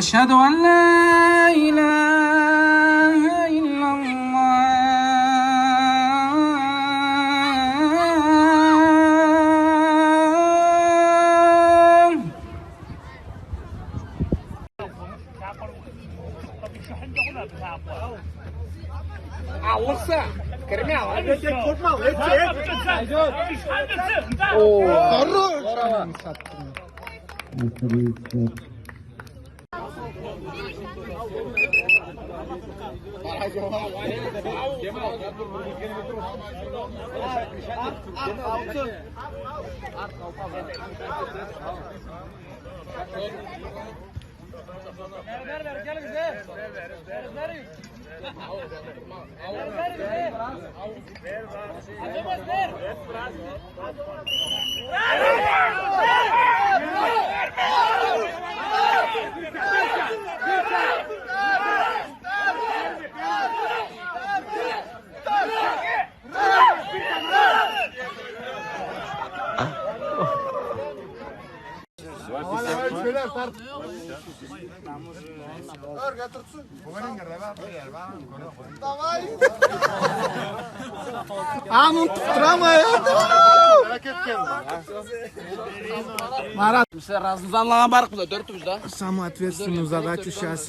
أشهد أن لا إله إلا الله. Alırsa Kerem ya. Korkma. Anun tutturamıyor. Marat. Mesela razınızdan barık burada, dörtümüzde. Самый ответственный задачу сейчас.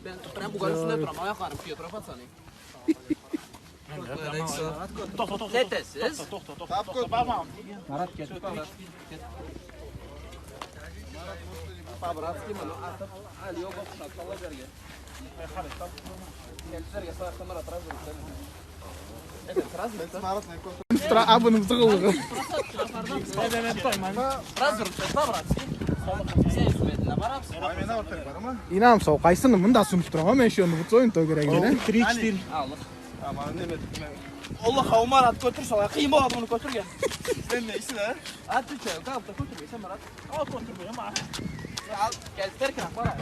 Ben tutturam, bu kadar üstünde duram. Ayak hanım, Piotr Afatsani. Netesiz. Marat getir. Pabratski mano, atıp Ali yok okuşak, salla berge. Gelserge sağ kamera atrás do céu. Evet, atrás do céu. Abone ol. Atrás do céu, Pabratski. İnanam soğuk kaysın bunu da sunuşturamam ben şu anda bu oyun to göre gene. Allah. Aman demedim ben. Allah havmar at götür sana. Kıyım o adamını götür gel. Sen neysin ha? At içeri, kalk da götür. Sen Marat. Al götür beni ama. Al, gel terken para.